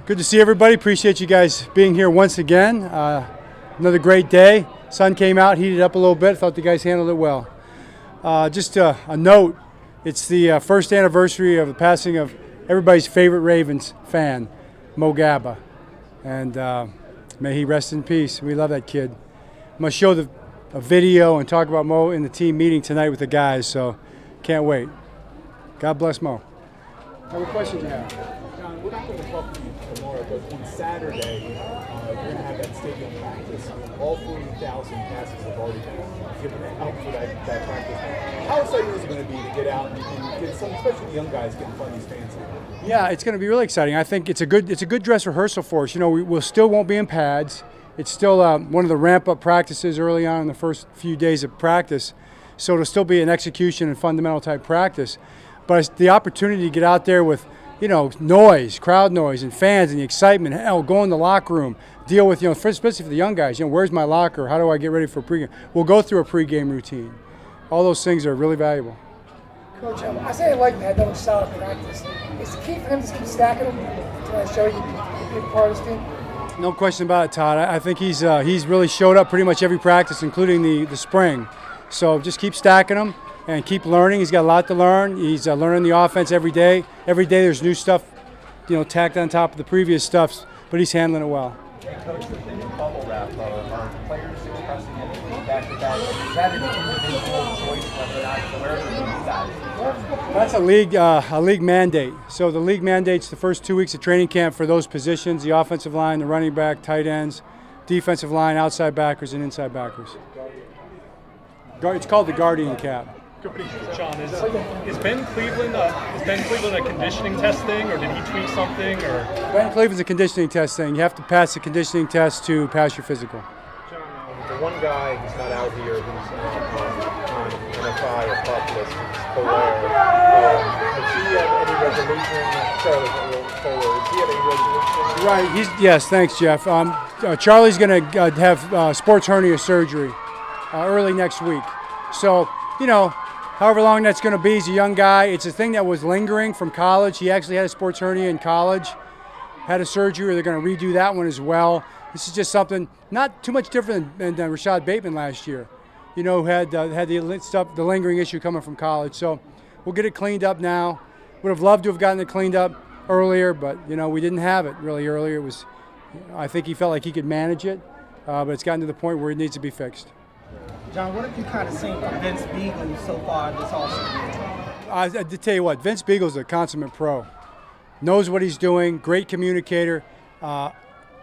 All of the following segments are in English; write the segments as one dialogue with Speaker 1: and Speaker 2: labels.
Speaker 1: Good to see everybody. Appreciate you guys being here once again. Another great day. Sun came out, heated up a little bit. Thought the guys handled it well. Just a note, it's the first anniversary of the passing of everybody's favorite Ravens fan, Mo Gaba. And may he rest in peace. We love that kid. I'm going to show a video and talk about Mo in the team meeting tonight with the guys, so can't wait. God bless Mo. What questions do you have?
Speaker 2: John, we're not going to talk to you tomorrow, but on Saturday, you're going to have that stadium practice. All 40,000 passes have already been given out for that practice. How exciting is it going to be to get out and get some, especially the young guys, get in front of these fans?
Speaker 1: Yeah, it's going to be really exciting. I think it's a good dress rehearsal for us. You know, we still won't be in pads. It's still one of the ramp-up practices early on in the first few days of practice. So it'll still be an execution and fundamental type practice. But it's the opportunity to get out there with, you know, noise, crowd noise, and fans, and the excitement. Hell, go in the locker room, deal with, you know, especially for the young guys. You know, where's my locker? How do I get ready for pregame? We'll go through a pregame routine. All those things are really valuable.
Speaker 3: Coach, Isaiah Likely had no solid practice. Is the key for him to keep stacking them to show you to be a part of this team?
Speaker 1: No question about it, Todd. I think he's really showed up pretty much every practice, including the spring. So just keep stacking them and keep learning. He's got a lot to learn. He's learning the offense every day. Every day there's new stuff, you know, tacked on top of the previous stuff, but he's handling it well.
Speaker 4: Coach, the bubble wrap, are players expressing anything back-to-back? Is that an individual choice whether or not to wear it, or you guys?
Speaker 1: That's a league mandate. So the league mandates the first 2 weeks of training camp for those positions: the offensive line, the running back, tight ends, defensive line, outside backers, and inside backers. It's called the Guardian Cap.
Speaker 5: John, is Ben Cleveland a conditioning test thing, or did he tweak something? Or
Speaker 1: Ben Cleveland's a conditioning test thing. You have to pass the conditioning test to pass your physical.
Speaker 2: John, the one guy who's not out here who's on NFI or PUP list is Kolar. Does he have any resolution? Charlie Kolar, does he have any resolution?
Speaker 1: Right. Yes. Thanks, Jeff. Charlie's going to have sports hernia surgery early next week. So, you know, however long that's going to be, he's a young guy. It's a thing that was lingering from college. He actually had a sports hernia in college, had a surgery. They're going to redo that one as well. This is just something not too much different than Rashad Bateman last year, you know, who had the lingering issue coming from college. So we'll get it cleaned up now. Would have loved to have gotten it cleaned up earlier, but, you know, we didn't have it really earlier. It was, I think he felt like he could manage it, but it's gotten to the point where it needs to be fixed.
Speaker 6: John, what have you kind of seen from Vince Beagle so far this offseason?
Speaker 1: I tell you what, Vince Beagle's a consummate pro. Knows what he's doing, great communicator,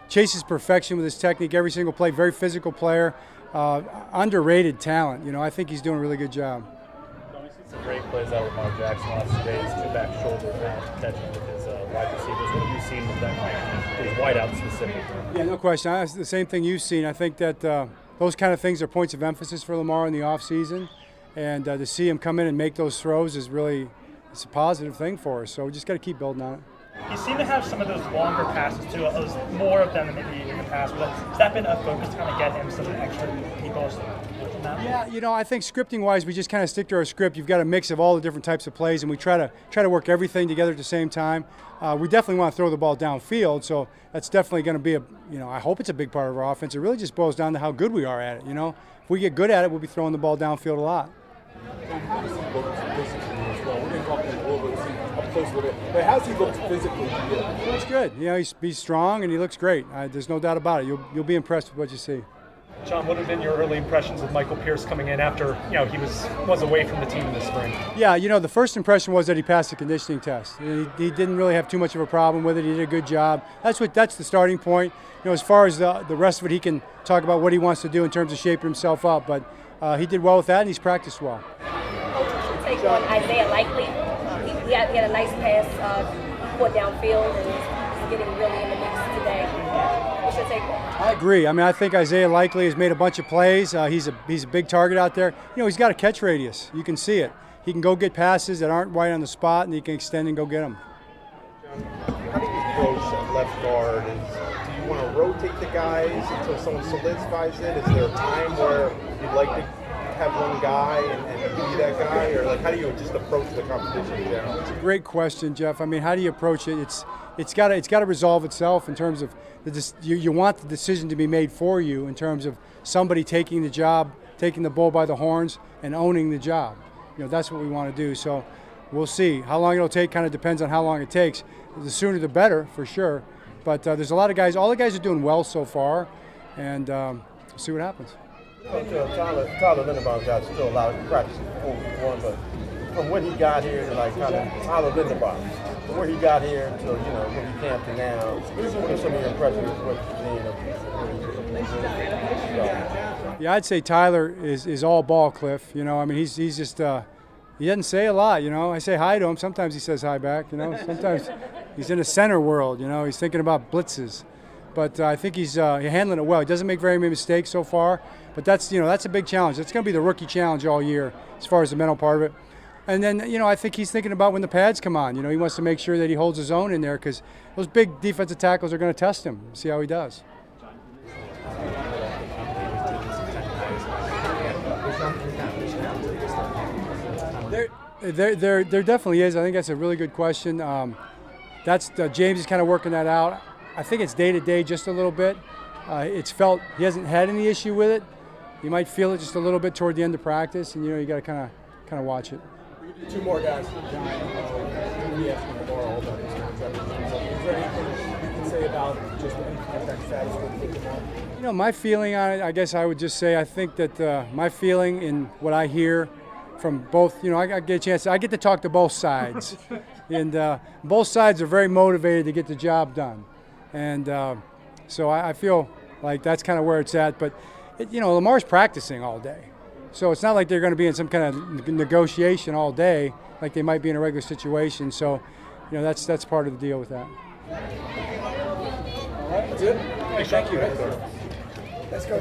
Speaker 1: chases perfection with his technique every single play, very physical player, underrated talent. You know, I think he's doing a really good job.
Speaker 5: We've seen some great plays out with Lamar Jackson last 2 days, two back shoulder catching with his wide receivers. What have you seen with them, his wide out specifically?
Speaker 1: Yeah, no question. That's the same thing you've seen. I think that those kind of things are points of emphasis for Lamar in the offseason, and to see him come in and make those throws is really, it's a positive thing for us. So we just got to keep building on it.
Speaker 7: You seem to have some of those longer passes too, more of them than maybe in the past. Has that been a focus to kind of get him some extra people?
Speaker 1: Yeah, you know, I think scripting-wise, we just kind of stick to our script. You've got a mix of all the different types of plays, and we try to work everything together at the same time. We definitely want to throw the ball downfield, so that's definitely going to be I hope it's a big part of our offense. It really just boils down to how good we are at it. You know, if we get good at it, we'll be throwing the ball downfield a lot.
Speaker 2: How's he looked physically?
Speaker 1: He looks good. You know, he's strong and he looks great. There's no doubt about it. You'll be impressed with what you see.
Speaker 5: John, what have been your early impressions of Michael Pierce coming in after, you know, he was away from the team this spring?
Speaker 1: Yeah, you know, the first impression was that he passed the conditioning test. He didn't really have too much of a problem with it. He did a good job. That's the starting point. You know, as far as the rest of it, he can talk about what he wants to do in terms of shaping himself up. But he did well with that, and he's practiced well.
Speaker 8: Take on Isaiah Likely. He had a nice pass put downfield, and he's getting really in the mix today. What's your take on?
Speaker 1: I agree. I mean, I think Isaiah Likely has made a bunch of plays. He's a big target out there. You know, he's got a catch radius. You can see it. He can go get passes that aren't right on the spot, and he can extend and go get them.
Speaker 2: John, how do you approach left guard? Do you want to rotate the guys until someone solidifies it? Is there a time where you'd like to have one guy and be that guy, or like how do you just approach the competition in general?
Speaker 1: It's a great question, Jeff. I mean, how do you approach it? It's got to resolve itself in terms of you want the decision to be made for you in terms of somebody taking the job, taking the bull by the horns, and owning the job. That's what we want to do. So we'll see. How long it'll take kind of depends on how long it takes. The sooner the better, for sure. But there's a lot of guys. All the guys are doing well so far, and we'll see what happens.
Speaker 9: Coach, Tyler Linderbaum got still a lot of practice before one, but from when he got here to like kind of Tyler Linderbaum, from where he got here to when he camped to now, what are some of your impressions of what you've seen?
Speaker 1: Yeah, I'd say Tyler is all ball, Cliff. I mean, he's just he doesn't say a lot. I say hi to him. Sometimes he says hi back. Sometimes he's in a center world. He's thinking about blitzes. But I think he's handling it well. He doesn't make very many mistakes so far. But that's a big challenge. It's going to be the rookie challenge all year as far as the mental part of it. And then, I think he's thinking about when the pads come on. He wants to make sure that he holds his own in there because those big defensive tackles are going to test him, see how he does. There definitely is. I think that's a really good question. James is kind of working that out. I think it's day to day just a little bit. It's felt he hasn't had any issue with it. You might feel it just a little bit toward the end of practice, and you got to kind of watch it.
Speaker 2: We can do two more guys. John, we asked him tomorrow about this contract. Is there anything you can say about just any contract status with Lamar?
Speaker 1: My feeling on it, I guess I would just say I think that my feeling in what I hear from both, I get a chance. I get to talk to both sides, and both sides are very motivated to get the job done, and so I feel like that's kind of where it's at. But Lamar's practicing all day, so it's not like they're going to be in some kind of negotiation all day like they might be in a regular situation. So, that's part of the deal with that.
Speaker 2: That's it.
Speaker 3: Thank you. Let's go.